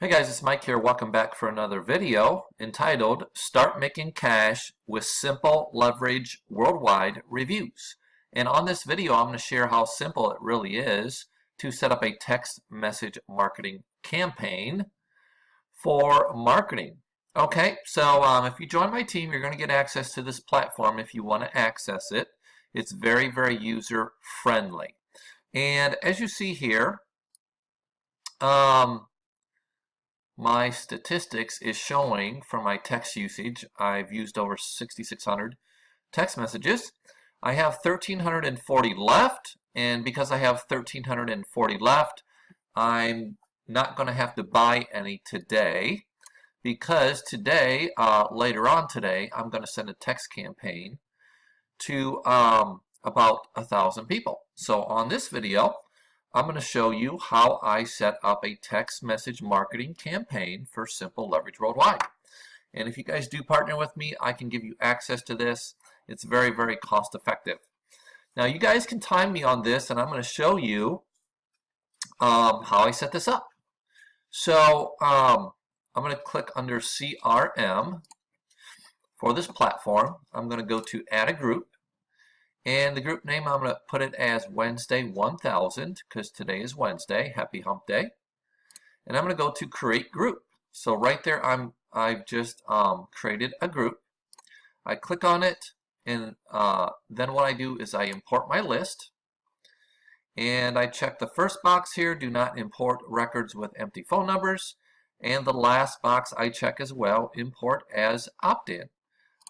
Hey guys, it's Mike here. Welcome back for another video entitled Start Making Cash with Simple Leverage Worldwide Reviews. And on this video, I'm going to share how simple it really is to set up a text message marketing campaign for marketing. Okay, so if you join my team, you're going to get access to this platform if you want to access it. It's very, very user friendly. And as you see here, my statistics is showing for my text usage. I've used over 6,600 text messages. I have 1,340 left, and because I have 1,340 left, I'm not going to have to buy any today, because today, later on today, I'm going to send a text campaign to about 1,000 people. So on this video, I'm going to show you how I set up a text message marketing campaign for Simple Leverage Worldwide. And if you guys do partner with me, I can give you access to this. It's very, very cost effective. Now you guys can time me on this, and I'm going to show you how I set this up. So I'm going to click under CRM for this platform. I'm going to go to Add a Group. And the group name, I'm going to put it as Wednesday 1000 because today is Wednesday. Happy Hump Day. And I'm going to go to Create Group. So right there, I've just created a group. I click on it, and then what I do is I import my list. And I check the first box here, do not import records with empty phone numbers. And the last box I check as well, import as opt-in.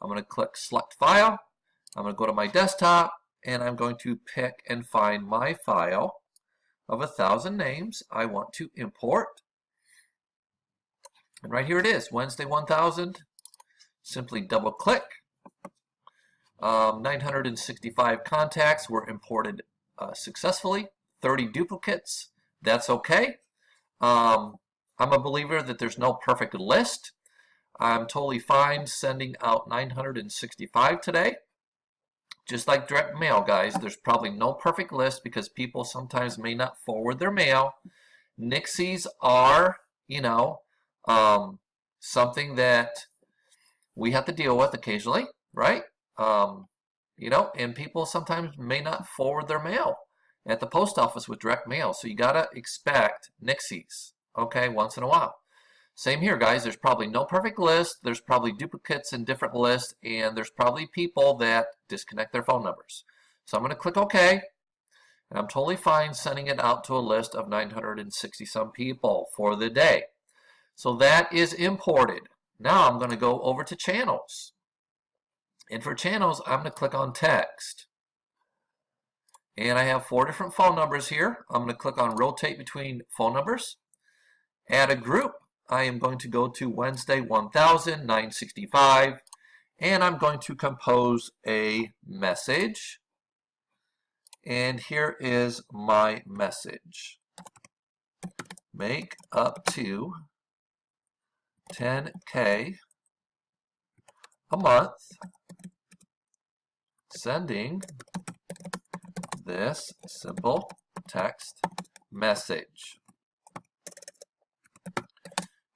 I'm going to click Select File. I'm going to go to my desktop, and I'm going to pick and find my file of 1,000 names I want to import. And right here it is, Wednesday 1000. Simply double click. 965 contacts were imported successfully. 30 duplicates. That's okay. I'm a believer that there's no perfect list. I'm totally fine sending out 965 today. Just like direct mail, guys, there's probably no perfect list because people sometimes may not forward their mail. Nixies are, something that we have to deal with occasionally, right? And people sometimes may not forward their mail at the post office with direct mail. So you got to expect Nixies, okay, once in a while. Same here, guys. There's probably no perfect list. There's probably duplicates in different lists, and there's probably people that disconnect their phone numbers. So I'm going to click OK, and I'm totally fine sending it out to a list of 960 some people for the day. So that is imported. Now I'm going to go over to channels. And for channels, I'm going to click on text. And I have 4 different phone numbers here. I'm going to click on rotate between phone numbers. Add a group. I am going to go to Wednesday 1000, 965, and I'm going to compose a message. And here is my message. Make up to 10K a month sending this simple text message.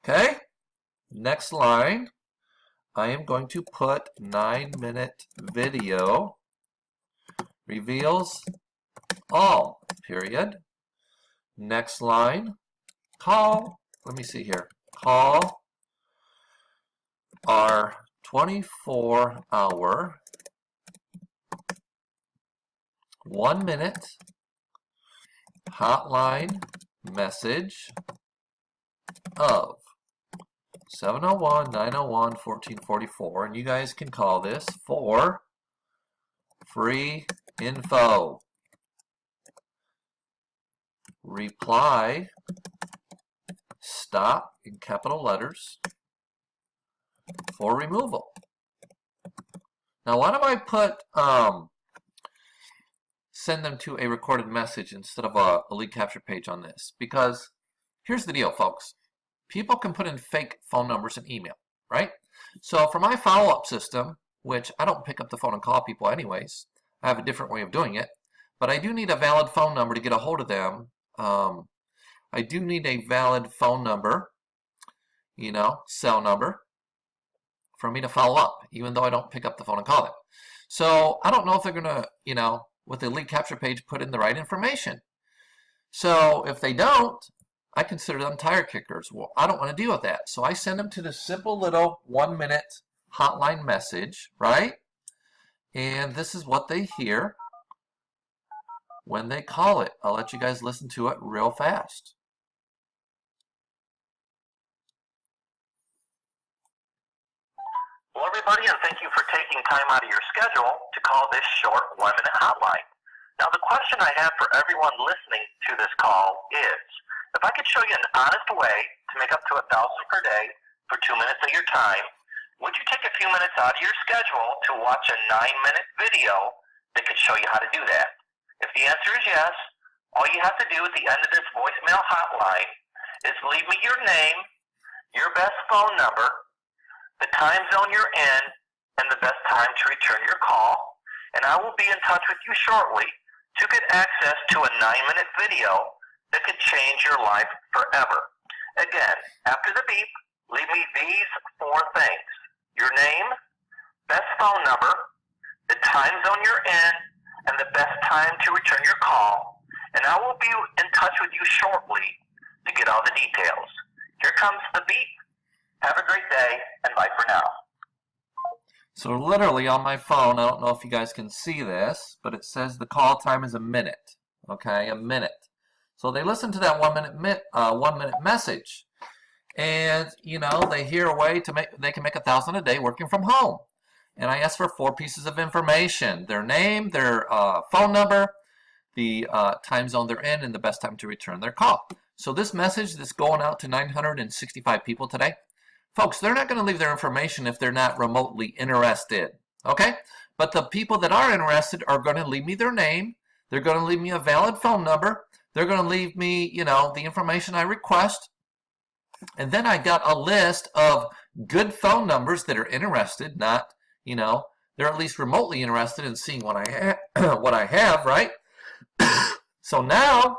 Okay, next line, I am going to put 9-minute video, reveals all, period. Next line, call, let me see here, call our 24-hour, 1-minute hotline message of 701-901-1444, and you guys can call this for free info. Reply, stop in capital letters for removal. Now why do I put send them to a recorded message instead of a lead capture page on this? Because here's the deal, folks. People can put in fake phone numbers and email, right? So for my follow-up system, which I don't pick up the phone and call people anyways, I have a different way of doing it, but I do need a valid phone number to get a hold of them. I do need a valid phone number cell number for me to follow up, even though I don't pick up the phone and call them. So I don't know if they're going to, with the lead capture page, put in the right information. So if they don't, I consider them tire kickers. Well, I don't want to deal with that. So I send them to the simple little 1-minute hotline message, right? And this is what they hear when they call it. I'll let you guys listen to it real fast. Well, everybody, and thank you for taking time out of your schedule to call this short 1-minute hotline. Now, the question I have for everyone listening to this call is, if I could show you an honest way to make up to $1,000 per day for 2 minutes of your time, would you take a few minutes out of your schedule to watch a 9-minute video that could show you how to do that? If the answer is yes, all you have to do at the end of this voicemail hotline is leave me your name, your best phone number, the time zone you're in, and the best time to return your call, and I will be in touch with you shortly to get access to a 9-minute video that could change your life forever. Again, after the beep, leave me these 4 things: your name, best phone number, the time zone you're in, and the best time to return your call, and I will be in touch with you shortly to get all the details. Here comes the beep. Have a great day, and bye for now. So literally on my phone, I don't know if you guys can see this, but it says the call time is a minute. Okay, a minute. So they listen to that 1-minute message, and they hear a way to they can make $1,000 a day working from home. And I ask for 4 pieces of information: their name, their phone number, the time zone they're in, and the best time to return their call. So this message that's going out to 965 people today, folks, they're not going to leave their information if they're not remotely interested, okay? But the people that are interested are going to leave me their name. They're going to leave me a valid phone number. They're going to leave me, the information I request. And then I got a list of good phone numbers that are interested, not, they're at least remotely interested in seeing what I have, right? So now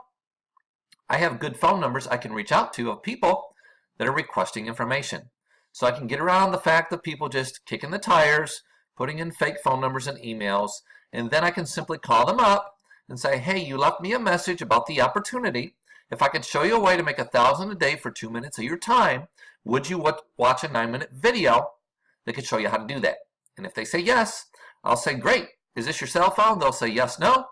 I have good phone numbers I can reach out to of people that are requesting information. So I can get around the fact of people just kicking the tires, putting in fake phone numbers and emails, and then I can simply call them up and say, hey, you left me a message about the opportunity. If I could show you a way to make $1,000 a day for 2 minutes of your time, would you watch a 9-minute video that could show you how to do that? And if they say yes, I'll say, great. Is this your cell phone? They'll say yes, no.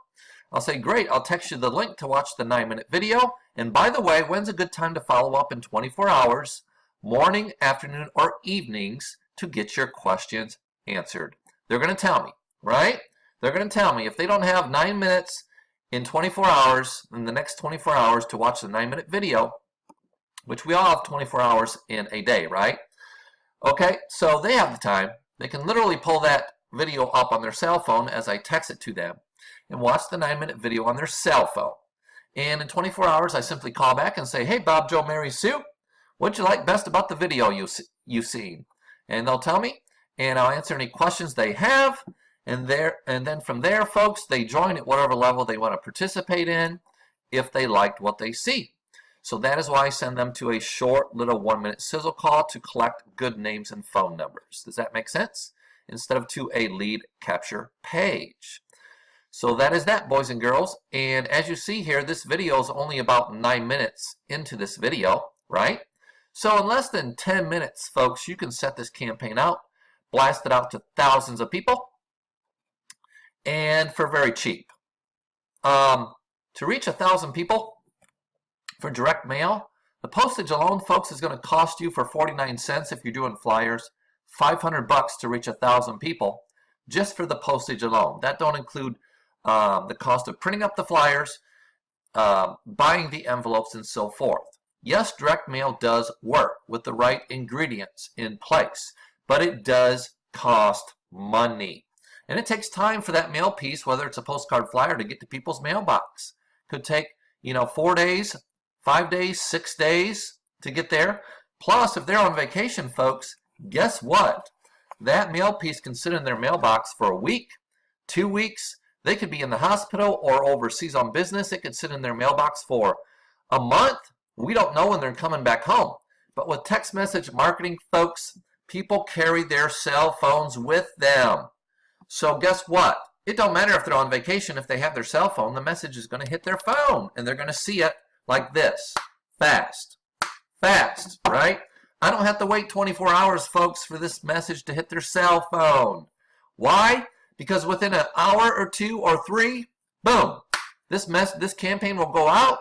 I'll say, great. I'll text you the link to watch the 9-minute video. And by the way, when's a good time to follow up in 24 hours? Morning, afternoon, or evenings to get your questions answered. They're going to tell me, right? They're going to tell me if they don't have 9 minutes in 24 hours, in the next 24 hours to watch the 9-minute video, which we all have 24 hours in a day, right? Okay, so they have the time. They can literally pull that video up on their cell phone as I text it to them and watch the 9-minute video on their cell phone. And in 24 hours, I simply call back and say, hey, Bob, Joe, Mary, Sue, what'd you like best about the video you've seen? And they'll tell me, and I'll answer any questions they have. And then from there, folks, they join at whatever level they want to participate in if they liked what they see. So that is why I send them to a short little 1-minute sizzle call to collect good names and phone numbers. Does that make sense? Instead of to a lead capture page. So that is that, boys and girls. And as you see here, this video is only about 9 minutes into this video, right? So in less than 10 minutes, folks, you can set this campaign out, blast it out to thousands of people, and for very cheap. To reach 1,000 people for direct mail, the postage alone, folks, is going to cost you for 49 cents if you're doing flyers, $500 to reach 1,000 people just for the postage alone. That don't include the cost of printing up the flyers, buying the envelopes, and so forth. Yes, direct mail does work with the right ingredients in place, but it does cost money. And it takes time for that mail piece, whether it's a postcard flyer, to get to people's mailbox. Could take, 4 days, 5 days, 6 days to get there. Plus, if they're on vacation, folks, guess what? That mail piece can sit in their mailbox for a week, 2 weeks. They could be in the hospital or overseas on business. It could sit in their mailbox for a month. We don't know when they're coming back home. But with text message marketing, folks, people carry their cell phones with them. So guess what? It don't matter if they're on vacation. If they have their cell phone, the message is going to hit their phone, and they're going to see it like this. Fast. Fast, right? I don't have to wait 24 hours, folks, for this message to hit their cell phone. Why? Because within an hour or 2 or 3, boom, this campaign will go out.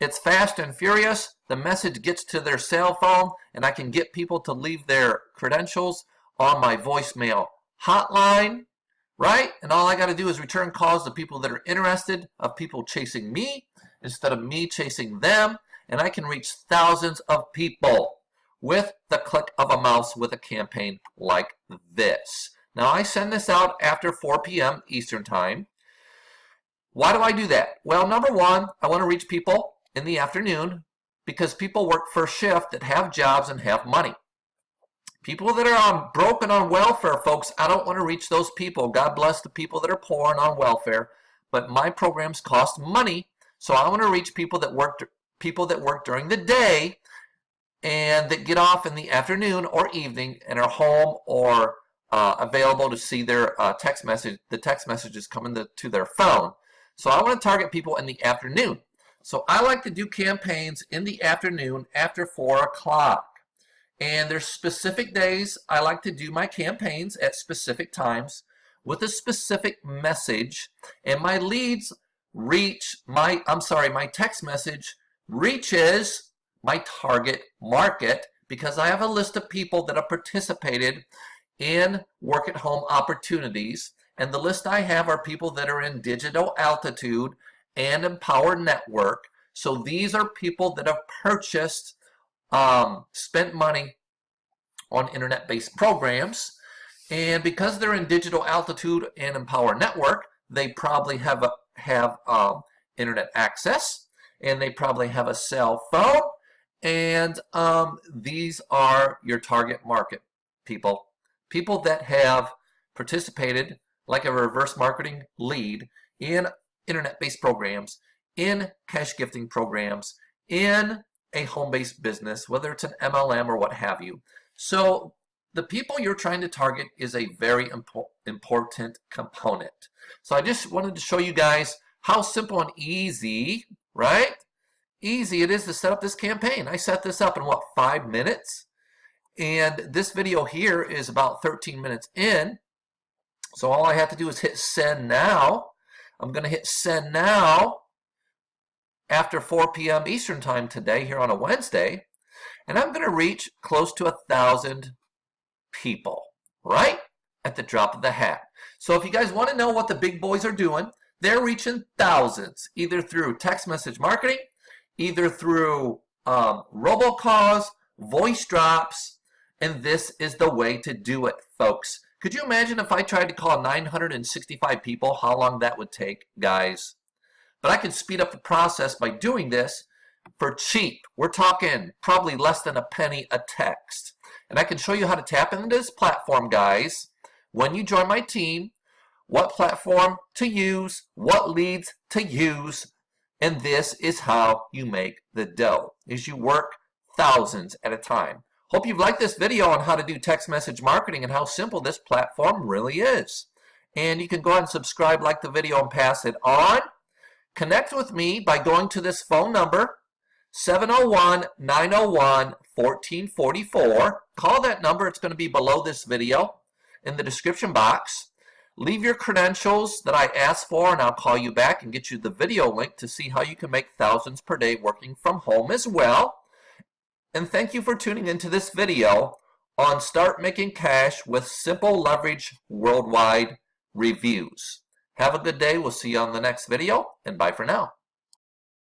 It's fast and furious. The message gets to their cell phone, and I can get people to leave their credentials on my voicemail hotline, right? And all I got to do is return calls to people that are interested, of people chasing me instead of me chasing them, and I can reach thousands of people with the click of a mouse with a campaign like this. Now, I send this out after 4 p.m. Eastern Time. Why do I do that? Well, number one, I want to reach people in the afternoon because people work first shift that have jobs and have money. People that are broke and on welfare, folks, I don't want to reach those people. God bless the people that are poor and on welfare, but my programs cost money, so I want to reach people that work during the day and that get off in the afternoon or evening and are home or available to see their text messages coming to their phone. So I want to target people in the afternoon. So I like to do campaigns in the afternoon after 4 o'clock. And there's specific days I like to do my campaigns at specific times with a specific message. And my leads reach my text message reaches my target market because I have a list of people that have participated in work at home opportunities. And the list I have are people that are in Digital Altitude and Empower Network. So these are people that have purchased, spent money on internet-based programs. And because they're in Digital Altitude and Empower Network, they probably have internet access, and they probably have a cell phone. And these are your target market people. People that have participated, like a reverse marketing lead, in internet-based programs, in cash gifting programs, in a home-based business, whether it's an MLM or what have you. So the people you're trying to target is a very important component. So I just wanted to show you guys how simple and easy, right? Easy it is to set up this campaign. I set this up in, 5 minutes? And this video here is about 13 minutes in. So all I have to do is hit send now. I'm going to hit send now after 4 p.m. Eastern Time today here on a Wednesday. And I'm going to reach close to 1,000 people, right? At the drop of the hat. So if you guys want to know what the big boys are doing, they're reaching thousands, either through text message marketing, either through robocalls, voice drops, and this is the way to do it, folks. Could you imagine if I tried to call 965 people, how long that would take, guys? But I can speed up the process by doing this for cheap. We're talking probably less than a penny a text. And I can show you how to tap into this platform, guys, when you join my team, what platform to use, what leads to use, and this is how you make the dough, is you work thousands at a time. Hope you've liked this video on how to do text message marketing and how simple this platform really is. And you can go ahead and subscribe, like the video, and pass it on. Connect with me by going to this phone number, 701-901-1444. Call that number. It's going to be below this video in the description box. Leave your credentials that I asked for, and I'll call you back and get you the video link to see how you can make thousands per day working from home as well. And thank you for tuning into this video on Start Making Cash with Simple Leverage Worldwide Reviews. Have a good day. We'll see you on the next video, and bye for now.